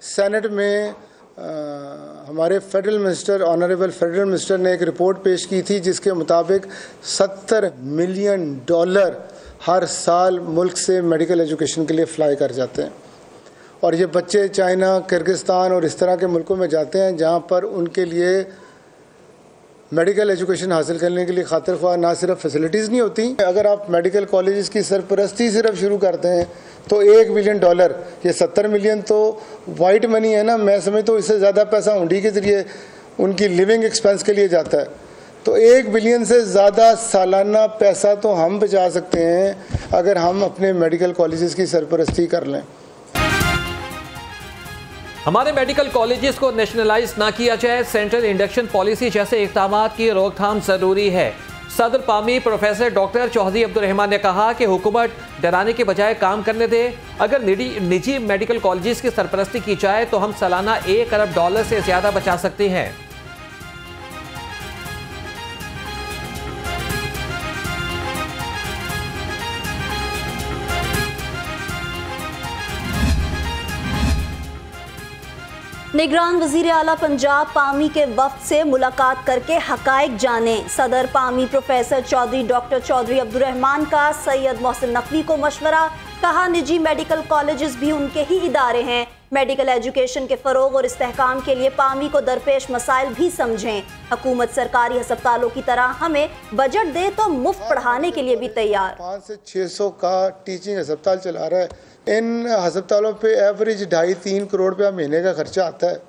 Senate में हमारे federal minister, honourable federal minister ने एक रिपोर्ट पेश की थी जिसके मुताबिक $70 मिलियन हर साल मुल्क से मेडिकल एजुकेशन के लिए फ्लाई कर जाते हैं। और ये बच्चे चाइना, किर्गिस्तान और इस तरह के मुल्कों में जाते हैं जहाँ पर उनके लिए मेडिकल एजुकेशन हासिल करने के लिए खातिर ख्वाह ना सिर्फ फैसिलिटीज़ नहीं होती, अगर आप मेडिकल कॉलेजेस की सरपरस्ती सिर्फ शुरू करते हैं तो $1 बिलियन, ये 70 मिलियन तो वाइट मनी है ना। मैं समझता हूँ इससे ज़्यादा पैसा हुंडी के ज़रिए उनकी लिविंग एक्सपेंस के लिए जाता है। तो 1 बिलियन से ज़्यादा सालाना पैसा तो हम बचा सकते हैं अगर हम अपने मेडिकल कॉलेजेस की सरपरस्ती कर लें। हमारे मेडिकल कॉलेजेस को नेशनलाइज ना किया जाए, सेंट्रल इंडक्शन पॉलिसी जैसे इक़दाम की रोकथाम ज़रूरी है। सदर पामी प्रोफेसर डॉक्टर चौधरी अब्दुर्रहमान ने कहा कि हुकूमत डराने के बजाय काम करने दे। अगर निजी मेडिकल कॉलेजेस की सरपरस्ती की जाए तो हम सालाना $1 अरब से ज़्यादा बचा सकते हैं। निगरान वज़ीर आला पंजाब पामी के वफ्द से मुलाकात करके हकायक जाने। सदर पामी प्रोफेसर चौधरी डॉक्टर चौधरी अब्दुर्रहमान का सैयद मोहसिन नकवी को मशवरा। कहा निजी मेडिकल कॉलेजेस भी उनके ही इदारे हैं। मेडिकल एजुकेशन के फ़रोग और इस्तेहकाम के लिए पामी को दरपेश मसाइल भी समझें। हुकूमत सरकारी अस्पतालों की तरह हमें बजट दे तो मुफ्त पढ़ाने के लिए भी तैयार। 500 से 600 का टीचिंग अस्पताल चला रहा है। इन अस्पतालों पे एवरेज 2.5-3 करोड़ रुपया महीने का खर्चा आता है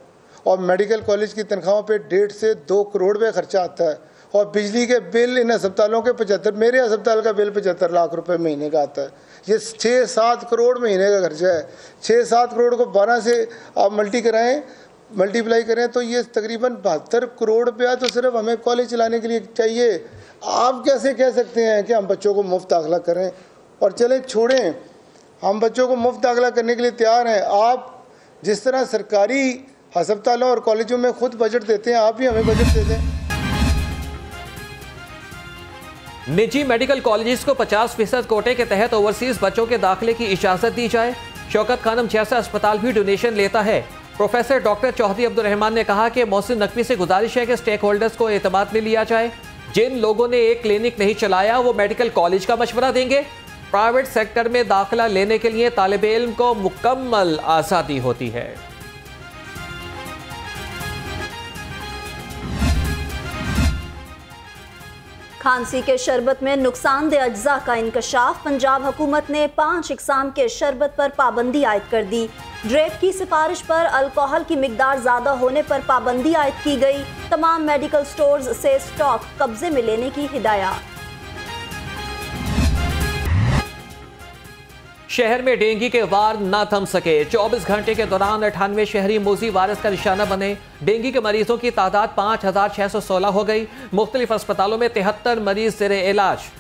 और मेडिकल कॉलेज की तनख्वाहों पे 1.5 से 2 करोड़ रुपये खर्चा आता है। और बिजली के बिल इन अस्पतालों के 75, मेरे अस्पताल का बिल 75 लाख रुपए महीने का आता है। ये 6-7 करोड़ महीने का खर्चा है। 6-7 करोड़ को 12 से आप मल्टीप्लाई करें तो ये तकरीबन 72 करोड़ रुपया तो सिर्फ हमें कॉलेज चलाने के लिए चाहिए। आप कैसे कह सकते हैं कि हम बच्चों को मुफ्त दाखिला करें? और चले छोड़ें, हम बच्चों को मुफ्त दाखिला करने के लिए तैयार हैं। आप जिस तरह सरकारी अस्पतालों और कॉलेजों में खुद बजट देते हैं, आप भी हमें बजट दे दें। निजी मेडिकल कॉलेजेस को 50% कोटे के तहत ओवरसीज बच्चों के दाखिले की इजाजत दी जाए। शौकत खानम जैसा अस्पताल भी डोनेशन लेता है। प्रोफेसर डॉक्टर चौधरी अब्दुर्रहमान ने कहा कि मोहसिन नकवी से गुजारिश है कि स्टेक होल्डर्स को एतमाद में लिया जाए। जिन लोगों ने एक क्लिनिक नहीं चलाया वो मेडिकल कॉलेज का मशवरा देंगे। प्राइवेट सेक्टर में दाखिला लेने के लिए तालिब इल्म को मुकम्मल आज़ादी होती है। खांसी के शरबत में नुकसानदेह अज्जा का इंकशाफ। पंजाब हुकूमत ने 5 इकसाम के शरबत पर पाबंदी आयद कर दी। ड्रेक की सिफारिश पर अल्कोहल की मिकदार ज़्यादा होने पर पाबंदी आयद की गई। तमाम मेडिकल स्टोर्स से स्टॉक कब्जे में लेने की हिदायत। शहर में डेंगू के वार न थम सके। 24 घंटे के दौरान 98 शहरी मूजी वायरस का निशाना बने। डेंगू के मरीजों की तादाद 5616 हो गई। मुख्तलिफ अस्पतालों में 73 मरीज ज़ेरे इलाज।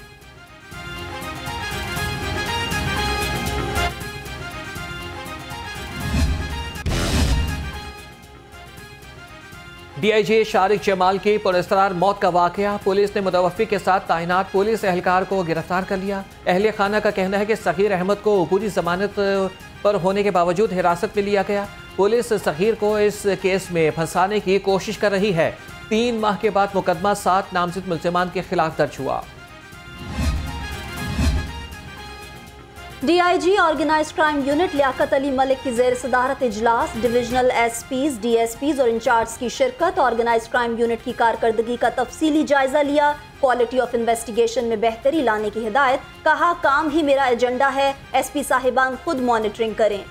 डीआईजी शारिक जमाल की पुरस्कार मौत का वाकया। पुलिस ने मुतवफ़्फ़ी के साथ तैनात पुलिस एहलकार को गिरफ्तार कर लिया। अहले खाना का कहना है कि सगीर अहमद को पूरी जमानत पर होने के बावजूद हिरासत में लिया गया। पुलिस सगीर को इस केस में फंसाने की कोशिश कर रही है। 3 माह के बाद मुकदमा 7 नामजद मुल्ज़िमान के खिलाफ दर्ज हुआ। DIG organised crime unit Liaquat Ali Malik की ज़ेर सदारत इजलास। डिविजनल एसपीज, डीएसपीज और इंचार्ज की शिरकत। ऑर्गेनाइज्ड क्राइम यूनिट की कारकर्दगी का तफसीली जायजा लिया। क्वालिटी ऑफ इन्वेस्टिगेशन में बेहतरी लाने की हिदायत। कहा काम ही मेरा एजेंडा है, एसपी साहिबान खुद मॉनिटरिंग करें।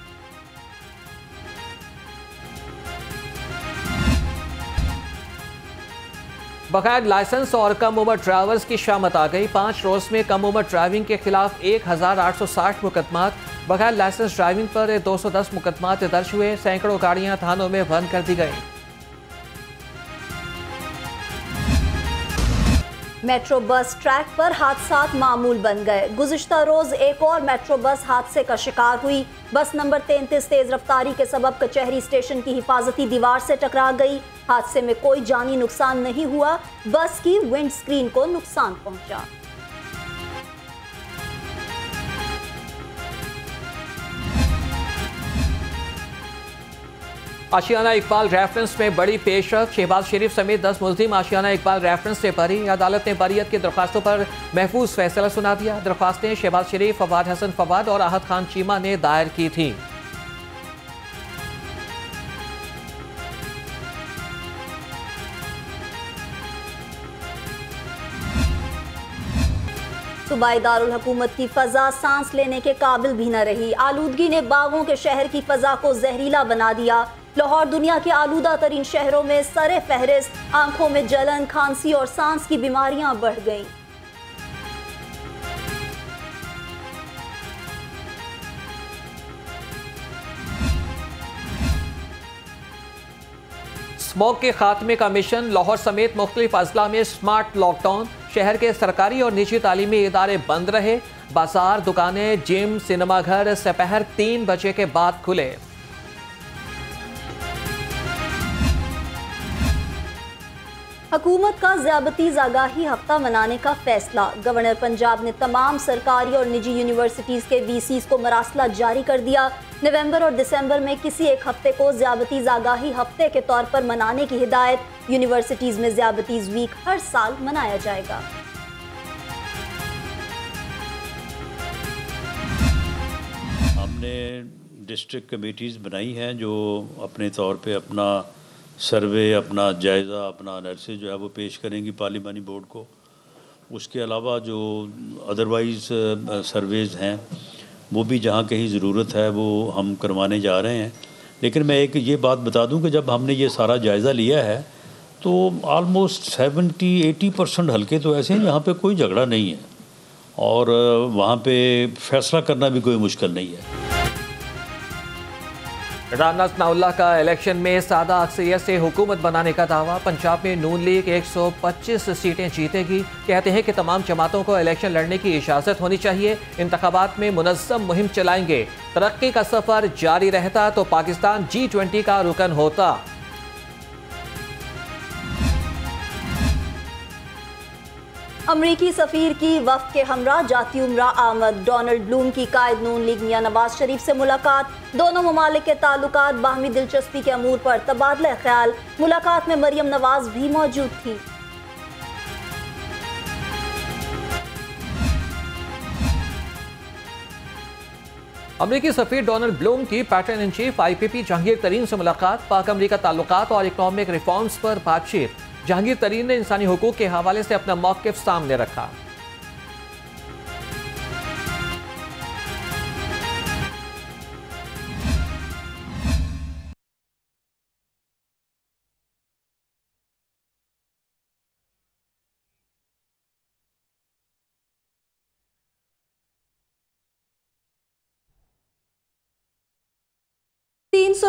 बगैर लाइसेंस और कम उम्र ड्राइवर्स की शामत आ गई। 5 रोज में कम उम्र ड्राइविंग के खिलाफ 1860 मुकदमात। बगैर लाइसेंस ड्राइविंग पर 210 मुकदमात दर्ज हुए। सैकड़ों गाड़ियां थानों में बंद कर दी गई। मेट्रो बस ट्रैक पर हादसात मामूल बन गए। गुज़िश्ता रोज एक और मेट्रो बस हादसे का शिकार हुई। बस नंबर 33 तेज रफ्तारी के सबब कचहरी स्टेशन की हिफाजती दीवार से टकरा गई। हादसे में कोई जानी नुकसान नहीं हुआ। बस की विंड स्क्रीन को नुकसान पहुंचा। आशियाना इकबाल रेफरेंस में बड़ी पेशरफ, शहबाज शरीफ समेत 10 मुल्जिम आशियाना इकबाल रेफरेंस से बरी। अदालत ने बरीयत की दरख्वास्तों पर महफूज फैसला सुना दिया। दरख्वास्तें शहबाज शरीफ, फवाद हसन फवाद और आहत खान चीमा ने दायर की थी। सूबाई दारुल हुकूमत की फजा सांस लेने के काबिल भी न रही। आलूदगी ने बागों के शहर की फजा को जहरीला बना दिया। लाहौर दुनिया के आलूदा तरीन शहरों में सरे फहरिस्त। आंखों में जलन, खांसी और सांस की बीमारियां बढ़ गईं। स्मॉग के खात्मे का मिशन, लाहौर समेत मुख्तलिफ अजला में स्मार्ट लॉकडाउन। शहर के सरकारी और निजी तालीमी इदारे बंद रहे। बाजार, दुकानें, जिम, सिनेमाघर दोपहर 3 बजे के बाद खुले। हुकूमत का ज़्यादतीज़ आगाही हफ्ता मनाने का फैसला। गवर्नर पंजाब ने तमाम सरकारी और निजी यूनिवर्सिटीज़ के VCs को मरासला जारी कर दिया। नवंबर और दिसंबर में किसी एक हफ्ते को ज़्यादतीज़ आगाही हफ्ते के तौर पर मनाने की हिदायत। यूनिवर्सिटीज़ में ज़्यादतीज़ वीक हर साल मनाया जाएगा। हमने डिस्ट्रिक्ट कमेटीज़ बनाई हैं जो अपने तौर पे अपना सर्वे, अपना जायज़ा, अपना एनालिसिस जो है वो पेश करेंगी पार्लिमानी बोर्ड को। उसके अलावा जो अदरवाइज़ सर्वेज़ हैं वो भी जहाँ कहीं ज़रूरत है वो हम करवाने जा रहे हैं। लेकिन मैं एक ये बात बता दूं कि जब हमने ये सारा जायज़ा लिया है तो ऑलमोस्ट 70-80% हल्के तो ऐसे हैं जहाँ पे कोई झगड़ा नहीं है और वहाँ पे फैसला करना भी कोई मुश्किल नहीं है। राना सनाउल्लाह का इलेक्शन में सादा अक्सरियत से हुकूमत बनाने का दावा। पंजाब में नून लीग 125 सीटें जीतेगी। कहते हैं कि तमाम जमातों को इलेक्शन लड़ने की इजाज़त होनी चाहिए। इंतखाबात में मुनज़्ज़म मुहिम चलाएंगे। तरक्की का सफ़र जारी रहता तो पाकिस्तान G20 का रुकन होता। अमरीकी सफ़ीर की वफ़द के हमरा जाती उम्रा आमद। डोनाल्ड ब्लूम की कायद नून लीग मियां नवाज शरीफ से मुलाकात। दोनों ममालिक के ताल्लुकात, बाहमी दिलचस्पी के अमूर पर तबादला ख्याल। मुलाकात में मरियम नवाज भी मौजूद थी। अमरीकी सफ़ीर डोनाल्ड ब्लूम की pattern in chief IPP Jahangir तरीन से मुलाकात। पाक अमरीका ताल्लुकात और इकनॉमिक रिफॉर्म्स पर बातचीत। जहांगीर तरीन ने इंसानी हुकूक के हवाले से अपना मौक़िफ़ सामने रखा।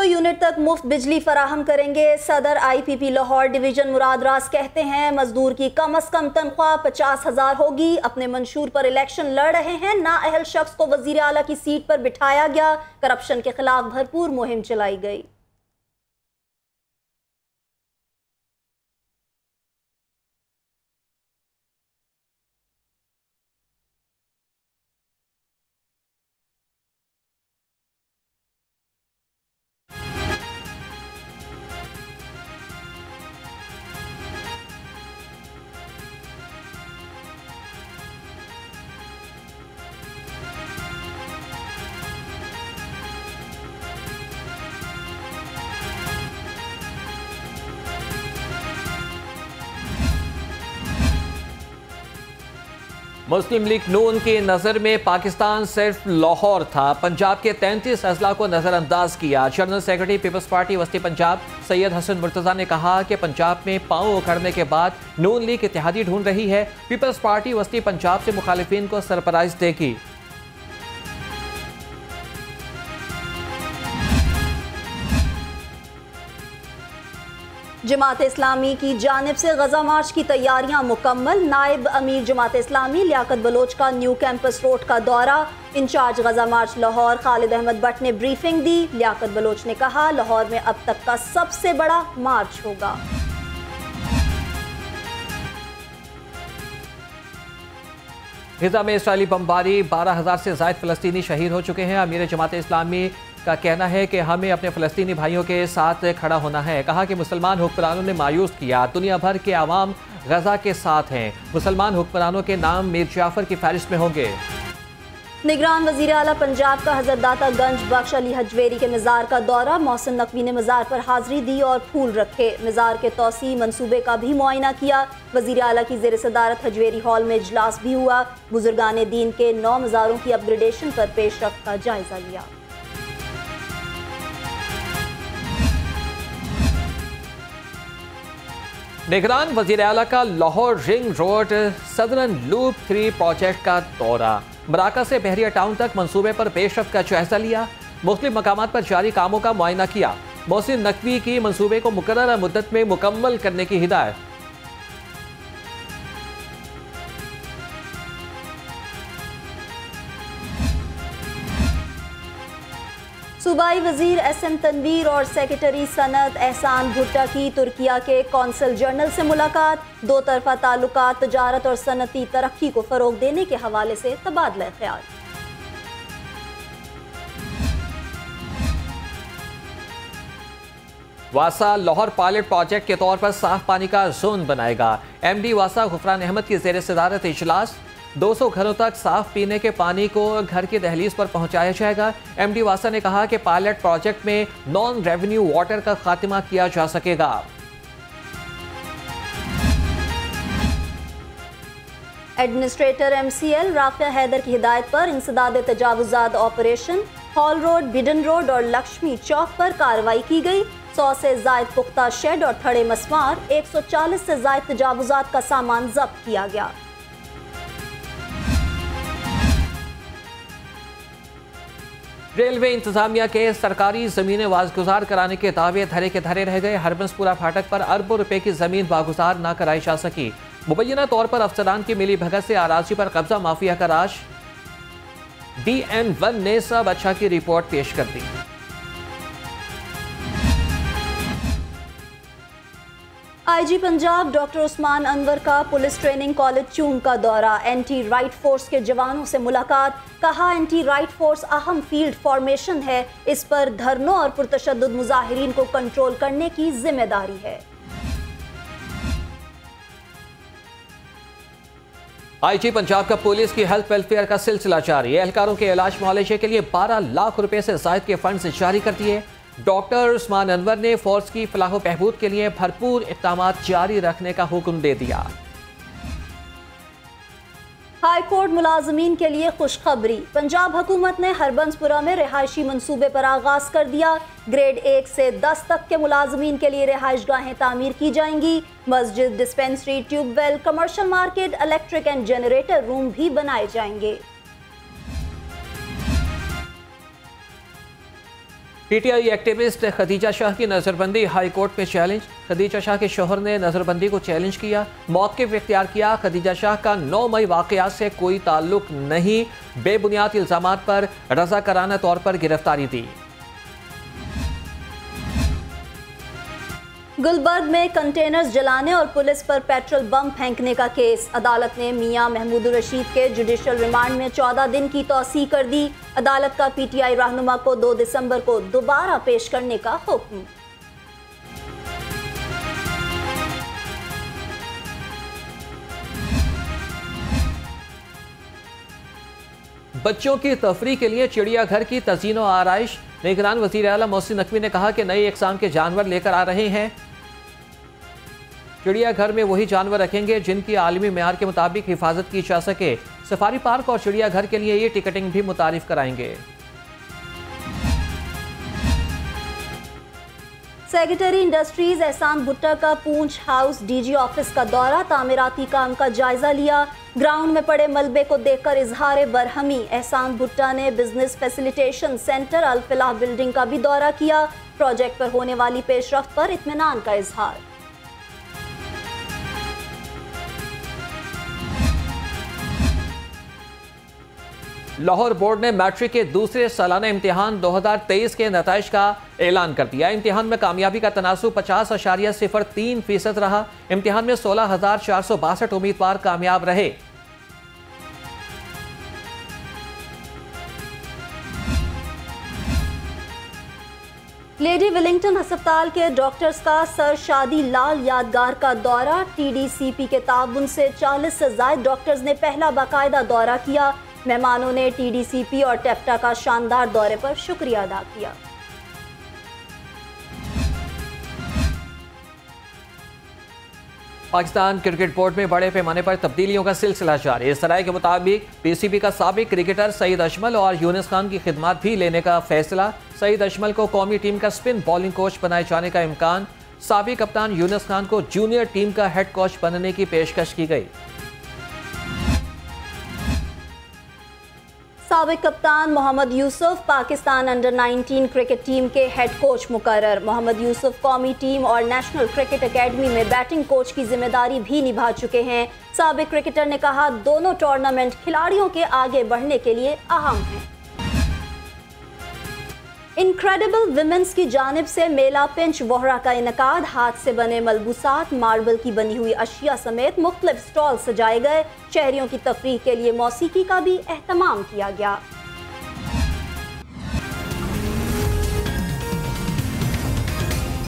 यूनिट तक मुफ्त बिजली फराहम करेंगे। सदर IPP लाहौर डिवीजन मुराद राज कहते हैं मजदूर की कम अज कम तनख्वाह 50,000 होगी। अपने मंशूर पर इलेक्शन लड़ रहे हैं। नाअहल शख्स को वजीर आला की सीट पर बिठाया गया। करप्शन के खिलाफ भरपूर मुहिम चलाई गई। मुस्लिम लीग नून की नज़र में पाकिस्तान सिर्फ लाहौर था। पंजाब के 33 अजला को नज़रअंदाज किया। जनरल सेक्रेटरी पीपल्स पार्टी वस्ती पंजाब सैयद हसन मुर्तज़ा ने कहा कि पंजाब में पांव उखड़ने के बाद नून लीग इत्तेहादी ढूंढ रही है। पीपल्स पार्टी वस्ती पंजाब से मुखालिफिन को सरप्राइज देगी। जमात इस्लामी की जानिब से गजा मार्च की तैयारियां मुकम्मल। नायब अमीर जमात इस्लामी लियाकत बलोच का न्यू कैंपस रोड का दौरा। इंचार्ज गजा मार्च लाहौर खालिद अहमद भट्ट ने ब्रीफिंग दी। लियाकत बलोच ने कहा लाहौर में अब तक का सबसे बड़ा मार्च होगा। गजा में इसराइली बमबारी, 12,000 से ज़ायद फ़लस्तीनी शहीद हो चुके हैं। अमीर जमात इस्लामी का कहना है कि हमें अपने फ़लस्तीनी भाइयों के साथ खड़ा होना है। कहा कि मुसलमान हुक्मरानों ने मायूस किया, दुनिया भर के अवाम गजा के साथ हैं। मुसलमान हुक्मरानों के नाम मीर जाफर की फहरिस्त में होंगे। निगरान वज़ीर आला पंजाब का हज़रत दाता गंज बख्श अली हजवेरी के मज़ार का दौरा। मोहसिन नकवी ने मज़ार पर हाज़िरी दी और फूल रखे। मज़ार के तौसी मंसूबे का भी मुआयना किया। वज़ीर आला की ज़ेर सदारत हजवेरी हॉल में इजलास भी हुआ। बुजुर्गान दीन के 9 मज़ारों की अपग्रेडेशन पर पेशरफ्त का जायजा लिया। निगरान वज़ीर आला का Lahore ring road southern loop 3 project का दौरा। मराकज़ से बहरिया टाउन तक मंसूबे पर पेशरफ्त का जायजा लिया। मुख्तलिफ मकामात पर जारी कामों का मुआयना किया। मोहसिन नकवी की मंसूबे को मुकर्ररा मुद्दत में मुकम्मल करने की हिदायत। सूबाई वजीर SM तनवीर और सेक्रेटरी सनत एहसान भुट्टा की तुर्किया के कौंसल जनरल से मुलाकात। 2 तरफा ताल्लुकात, तजारत और सनती तरक्की को फ़रोग देने के हवाले से तबादला ख्याल। वासा लाहौर पायलट प्रोजेक्ट के तौर पर साफ पानी का जोन बनाएगा। MD वासा गुफरान अहमद की ज़ेर सदारत इजलास। 200 घरों तक साफ पीने के पानी को घर की दहलीज पर पहुंचाया जाएगा। MD वासा ने कहा कि पायलट प्रोजेक्ट में नॉन रेवेन्यू वाटर का खात्मा किया जा सकेगा। एडमिनिस्ट्रेटर MCL राफिया हैदर की हिदायत पर इंसदाद तजावुजात operation Hall Road, Beadon Road और लक्ष्मी चौक पर कार्रवाई की गई। 100 से जायद पुख्ता शेड और थड़े मसमार, 140 से जायद तजावुजात का सामान जब्त किया गया। रेलवे इंतजामिया के सरकारी जमीनें वाजगुजार कराने के दावे धरे के धरे रह गए। हरबंसपुरा फाटक पर अरबों रुपए की जमीन वागुजार न कराई जा सकी। मुबैना तौर पर अफसरान की मिली भगत से अराजी पर कब्जा माफिया का राज। DN1 ने सब अच्छा की रिपोर्ट पेश कर दी। IG पंजाब डॉक्टर उस्मान अनवर का पुलिस ट्रेनिंग कॉलेज चूंग का दौरा। एंटी राइट फोर्स के जवानों से मुलाकात। कहा एंटी राइट फोर्स अहम फील्ड फॉर्मेशन है, इस पर धरनों और पुरतशद्दुद मुजाहिरीन को कंट्रोल करने की जिम्मेदारी है। IG पंजाब का पुलिस की हेल्थ वेलफेयर का सिलसिला जारी। एहलकारों के इलाज मुआलजे के लिए 12 लाख रुपए से जायद के फंड जारी कर दिए। डॉक्टर उस्मान अनवर ने फोर्स की फलाह बहबूद के लिए भरपूर इक़दाम जारी रखने का हुक्म दे दिया। हाई कोर्ट मुलाजमीन के लिए खुशखबरी। पंजाब हुकूमत ने हरबंसपुरा में रिहायशी मंसूबे पर आगाज कर दिया। ग्रेड 1 से 10 तक के मुलाजमीन के लिए रिहाइश गाहें तामीर की जाएंगी। मस्जिद, dispensary, tube well, commercial market, electric and generator room भी बनाए जाएंगे। PTI एक्टिविस्ट खदीजा शाह की नजरबंदी हाई कोर्ट में चैलेंज। खदीजा शाह के शोहर ने नजरबंदी को चैलेंज किया, मौक़िफ़ इख्तियार किया। खदीजा शाह का 9 मई वाक़यात से कोई ताल्लुक नहीं, बेबुनियाद इल्ज़ामात पर रज़ाकाराना तौर पर गिरफ्तारी दी। गुलबर्ग में कंटेनर्स जलाने और पुलिस पर पेट्रोल बम फेंकने का केस। अदालत ने मियां महमूद रशीद के जुडिशल रिमांड में 14 दिन की तौसीह कर दी। अदालत का PTI रहनुमा को 2 दिसंबर को दोबारा पेश करने का हुक्म। बच्चों की तफरीह के लिए चिड़ियाघर की तज़ीन व आराइश। निगरान वज़ीर आला मोहसिन नकवी ने कहा कि नई अक़साम के जानवर लेकर आ रहे हैं। चिड़ियाघर में वही जानवर रखेंगे जिनकी आलमी मेयार के मुताबिक हिफाजत की जा सके। सफारी पार्क और चिड़ियाघर के लिए ये टिकटिंग भी मुतारिफ कराएंगे। सेक्रेटरी इंडस्ट्रीज एहसान भुट्टा का पूंछ हाउस DG ऑफिस का दौरा। तामीराती काम का जायजा लिया। ग्राउंड में पड़े मलबे को देखकर इजहार बरहमी। एहसान भुट्टा ने business facilitation centre Al Falah building का भी दौरा किया। प्रोजेक्ट पर होने वाली पेशरफ्त पर इत्मीनान का इजहार। लाहौर बोर्ड ने मैट्रिक के दूसरे सालाना इम्तिहान 2023 के नताइज का ऐलान कर दिया। इम्तिहान में कामयाबी का तनासुब 50.03% रहा। इम्तिहान में 16,462 उम्मीदवार कामयाब रहे। लेडी विलिंगटन अस्पताल के डॉक्टर्स का सर शादी लाल यादगार का दौरा। टीडीसीपी के ताउन से 40 से ज्यादा डॉक्टर्स ने पहला बाकायदा दौरा किया। मेहमानों ने टीडीसीपी और टेप्टा का शानदार दौरे पर शुक्रिया अदा किया। पाकिस्तान क्रिकेट बोर्ड में बड़े पैमाने पर तब्दीलियों का सिलसिला जारी। इस तरह के मुताबिक पीसीबी का साबिक क्रिकेटर सईद अजमल और यूनुस खान की खिदमत भी लेने का फैसला। सईद अजमल को कौमी टीम का स्पिन बॉलिंग कोच बनाए जाने का इम्कान। साबिक कप्तान यूनुस खान को जूनियर टीम का हेड कोच बनने की पेशकश की गई। साबिक कप्तान Mohammad Yousuf Pakistan under 19 cricket team के हेड कोच मुकर्रर। मोहम्मद यूसुफ कौमी टीम और नेशनल क्रिकेट एकेडमी में बैटिंग कोच की जिम्मेदारी भी निभा चुके हैं। साबिक क्रिकेटर ने कहा, दोनों टूर्नामेंट खिलाड़ियों के आगे बढ़ने के लिए अहम हैं। इनक्रेडिबल विमेंस की जानिब से मेला पिंच वोहरा का इनकाद। हाथ से बने मलबूसात, मार्बल की बनी हुई अशिया समेत मुख्तलिफ स्टॉल सजाए गए। शहरियों की तफरीह के लिए मौसीकी का भी एहतमाम किया गया।